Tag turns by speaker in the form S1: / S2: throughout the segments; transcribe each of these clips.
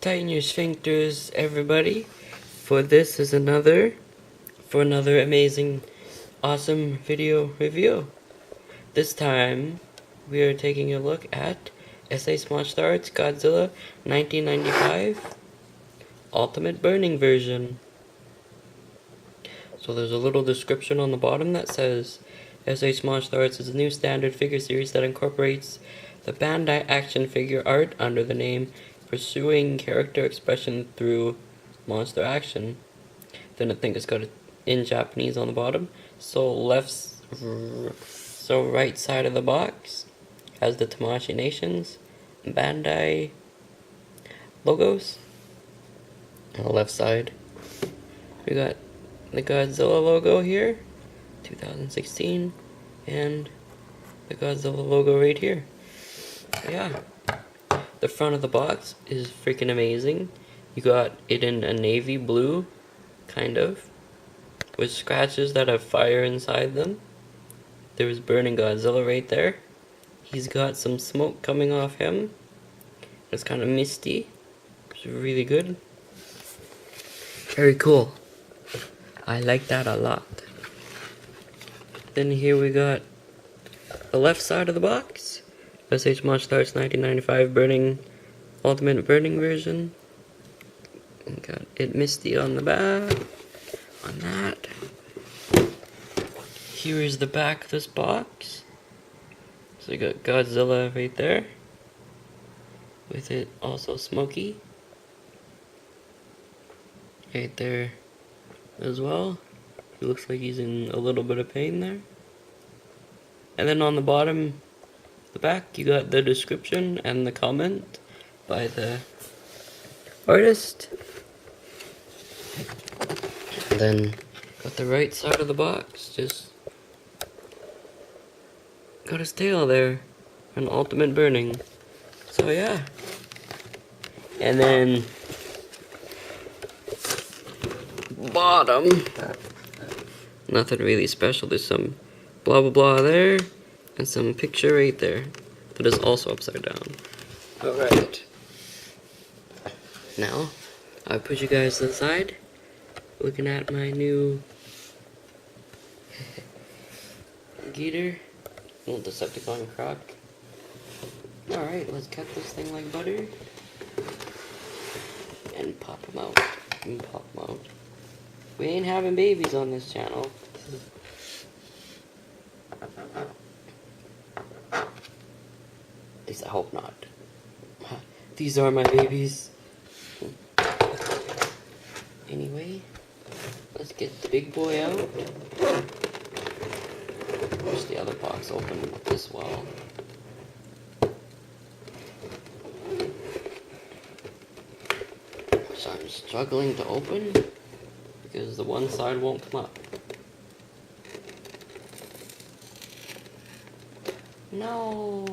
S1: Tighten your sphincters, everybody, for this is another amazing, awesome video review. This time, we are taking a look at SA Martial Arts Godzilla 1995 Ultimate Burning version. So there's a little description on the bottom that says, SA Martial Arts is a new standard figure series that incorporates the Bandai action figure art under the name Pursuing Character Expression Through Monster Action. Then I think it's got it in Japanese on the bottom. So right side of the box has the Tamashii Nations Bandai logos. On the left side, we got the Godzilla logo here, 2016, and the Godzilla logo right here. Yeah, the front of the box is freaking amazing. You got it in a navy blue, kind of, with scratches that have fire inside them. There's burning Godzilla right there. He's got some smoke coming off him. It's kind of misty. It's really good. Very cool. I like that a lot. Then here we got the left side of the box. SH Martial Arts 1995 Ultimate Burning version. Got it misty on the back. On that. Here is the back of this box. So you got Godzilla right there. With it also smoky. Right there as well. He looks like he's in a little bit of pain there. And then on the bottom, the back, you got the description and the comment by the artist. And then got the right side of the box, just got his tail there, an ultimate burning. So yeah. And then bottom, nothing really special. There's some blah blah blah there, and some picture right there that is also upside down. Alright. Now, I'll put you guys to the side, looking at my new Gator, little Decepticon croc. Alright, let's cut this thing like butter, and pop them out, We ain't having babies on this channel. At least I hope not. These are my babies. Anyway, let's get the big boy out. Push the other box open as well. So I'm struggling to open because the one side won't come up. No.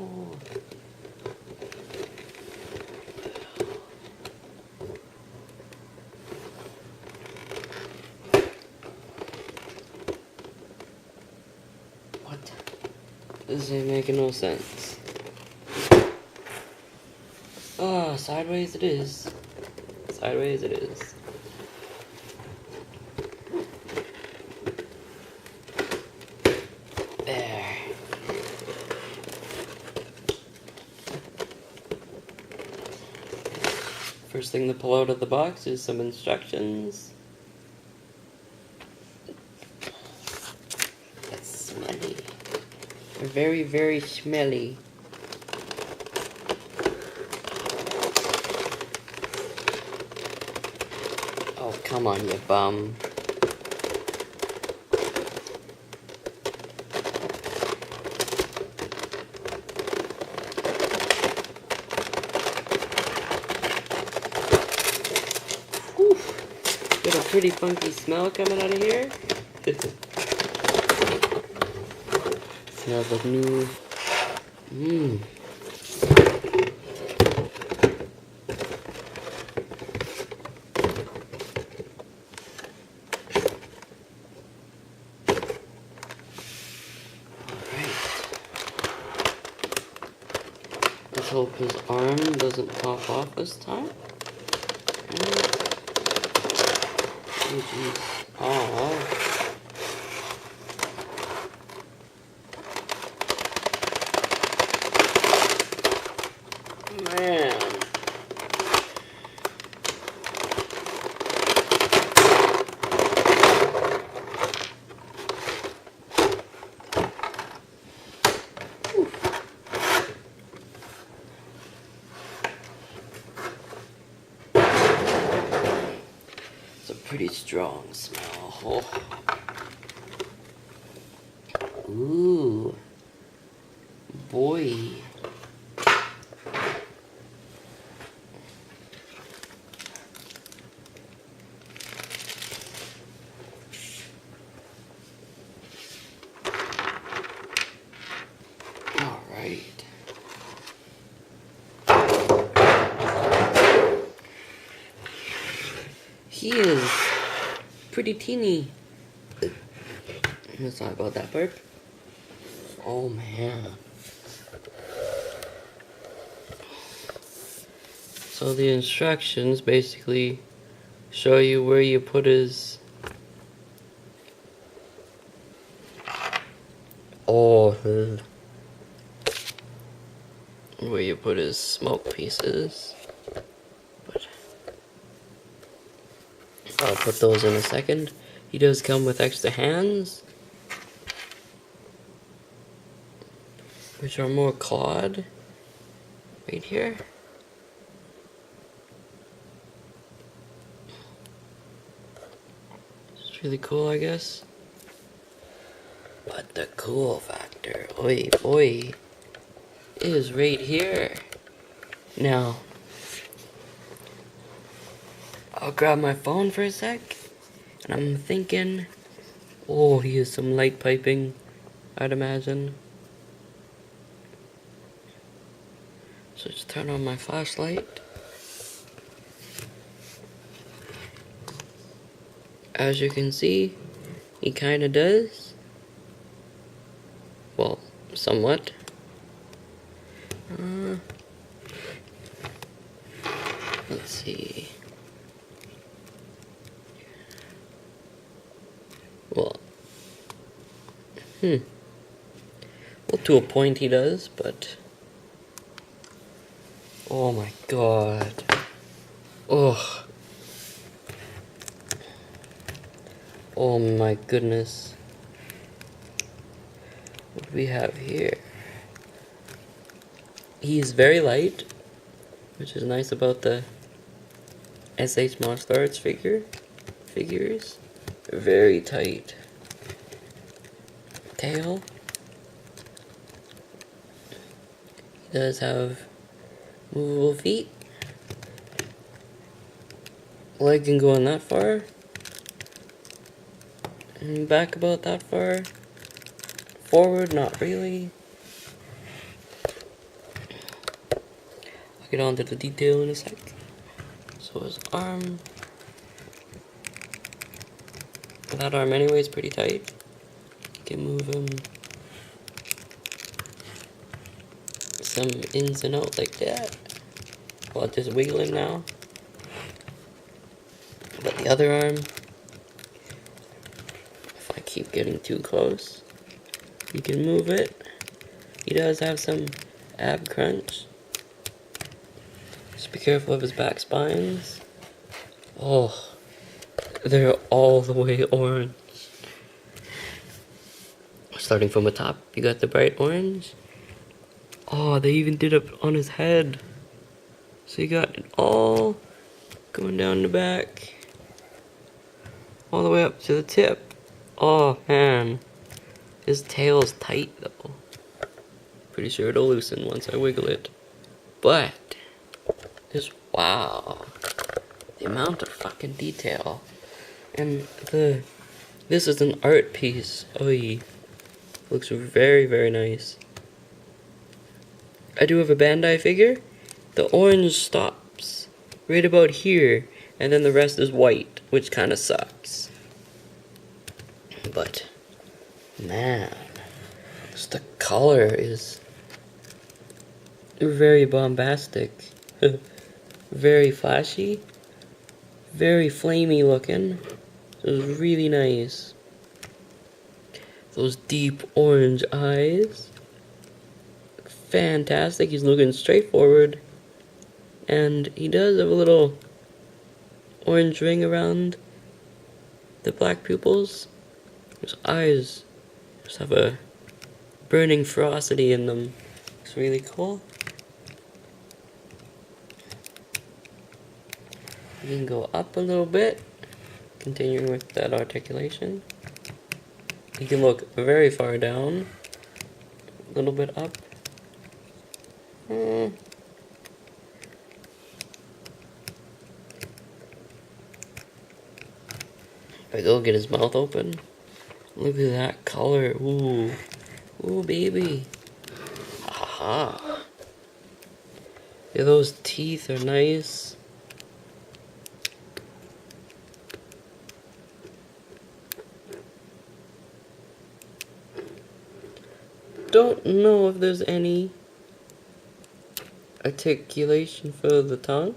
S1: What? This ain't making no sense. Ah, sideways it is. Sideways it is. There. First thing to pull out of the box is some instructions. That's smelly. Very, very smelly. Oh, come on, you bum. Whew. Got a pretty funky smell coming out of here. Smells like new. Let's hope his arm doesn't pop off this time. Oh, jeez. Oh. Man. It's a pretty strong smell. Oh. Ooh. Boy. Alright. He is pretty teeny. Sorry about that burp. Oh man. So the instructions basically show you where you put his... where you put his smoke pieces. But I'll put those in a second. He does come with extra hands, which are more clawed right here. It's really cool, I guess. But the cool factor, oi boy, is right here. Now, I'll grab my phone for a sec, and I'm thinking, oh, he has some light piping, I'd imagine. So just turn on my flashlight. As you can see, he kinda does. Well, somewhat. Let's see. Well, well, to a point he does, but oh my god. Oh. Oh my goodness. What do we have here? He is very light, which is nice about the SH Martial Arts figures. Very tight tail. He does have movable feet. Leg can go on that far. And back about that far. Forward, not really. I'll get on to the detail in a sec. So his arm. That arm anyway is pretty tight. You can move him some ins and out like that. While just wiggling now. But the other arm, if I keep getting too close, you can move it. He does have some ab crunch. Just be careful of his back spines. Oh, they're all the way orange. Starting from the top, you got the bright orange. Oh, they even did it on his head. So you got it all going down the back, all the way up to the tip. Oh man, his tail's tight though. Pretty sure it'll loosen once I wiggle it. But just wow, the amount of fucking detail, and this is an art piece. Oy, looks very very nice. I do have a Bandai figure. The orange stops right about here, and then the rest is white, which kind of sucks. But man, just the color is very bombastic, very flashy. Very flamey looking. It was really nice. Those deep orange eyes. Fantastic. He's looking straight forward. And he does have a little orange ring around the black pupils. His eyes just have a burning ferocity in them. Looks really cool. You can go up a little bit, continuing with that articulation. You can look very far down, a little bit up. If I go get his mouth open, look at that color. Ooh, ooh, baby. Aha. Yeah, those teeth are nice. Don't know if there's any articulation for the tongue.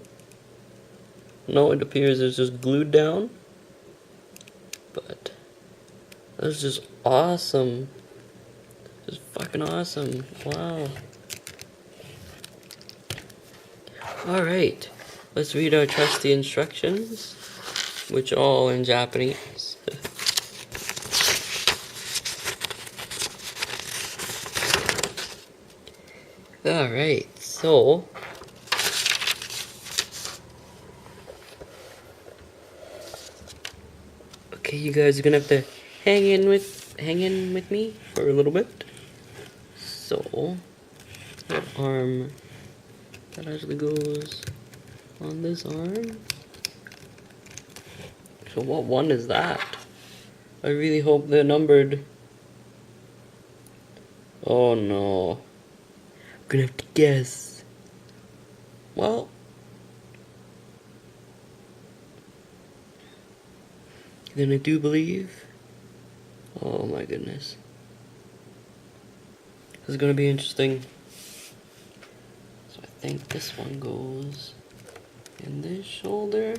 S1: No, it appears it's just glued down. But that's just awesome. Just fucking awesome. Wow. Alright, let's read our trusty instructions, which are all in Japanese. Alright, so okay, you guys are gonna have to hang in with me for a little bit. So that arm that actually goes on this arm. So what one is that? I really hope they're numbered. Oh no. I'm gonna have to guess. Well, then I do believe. Oh my goodness. This is gonna be interesting. So I think this one goes in this shoulder.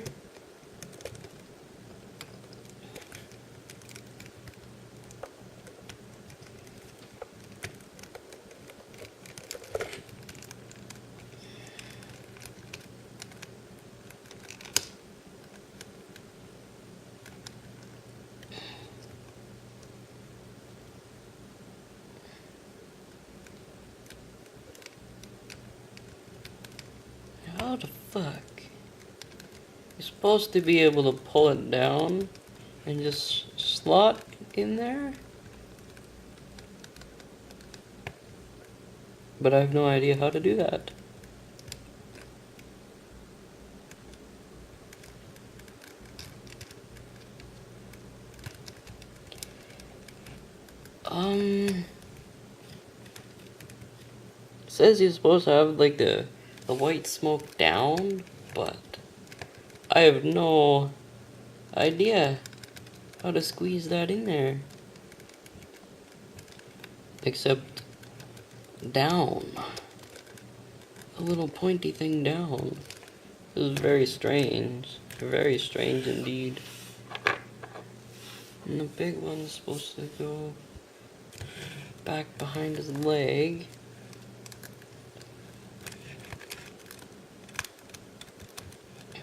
S1: How the fuck? You're supposed to be able to pull it down and just slot in there? But I have no idea how to do that. It says you're supposed to have like the white smoke down, but I have no idea how to squeeze that in there. Except down. A little pointy thing down. This is very strange. Very strange indeed. And the big one's supposed to go back behind his leg.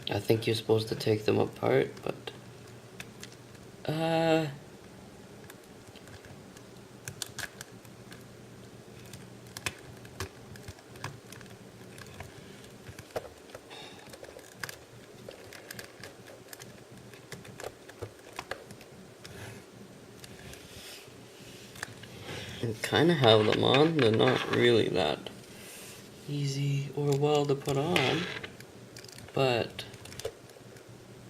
S1: I think you're supposed to take them apart, but I kind of have them on. They're not really that easy or well to put on, but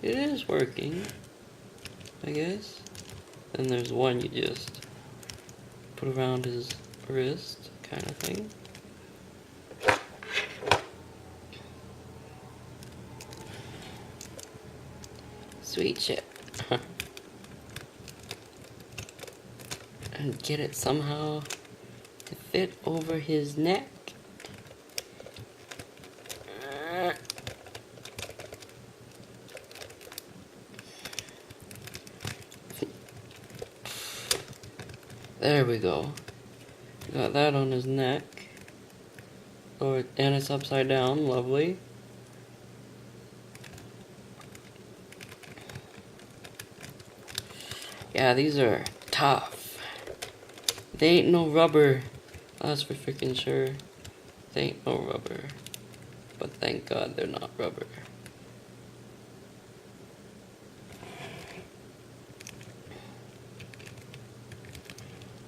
S1: it is working, I guess. And there's one you just put around his wrist, kind of thing. Sweet shit. And get it somehow to fit over his neck. There we go. Got that on his neck. And it's upside down, lovely. Yeah, these are tough. They ain't no rubber. That's for freaking sure. They ain't no rubber. But thank God they're not rubber.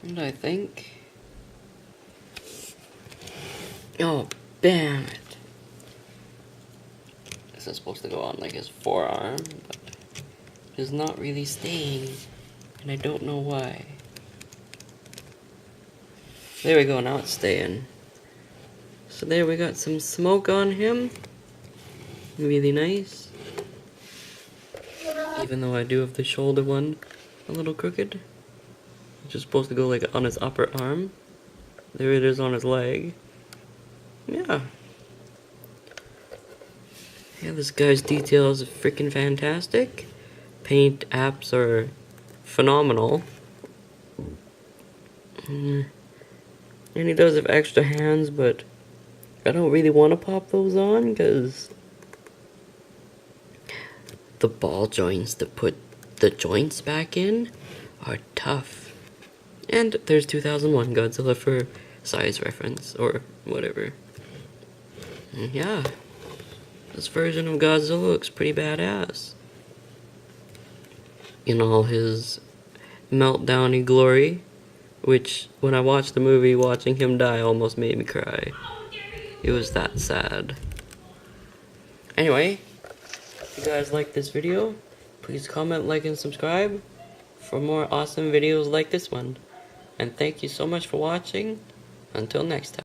S1: And I think... Oh, damn it. This is supposed to go on like his forearm, but it's not really staying, and I don't know why. There we go, now it's staying. So there we got some smoke on him. Really nice. Even though I do have the shoulder one a little crooked. It's just supposed to go like on his upper arm. There it is on his leg. Yeah. Yeah, this guy's details are freaking fantastic. Paint apps are phenomenal. And he does have extra hands, but I don't really want to pop those on because the ball joints to put the joints back in are tough. And there's 2001 Godzilla for size reference or whatever. And yeah, this version of Godzilla looks pretty badass in all his meltdowny glory, which when I watched the movie, watching him die almost made me cry. It was that sad. Anyway, if you guys like this video, please comment, like, and subscribe for more awesome videos like this one. And thank you so much for watching. Until next time.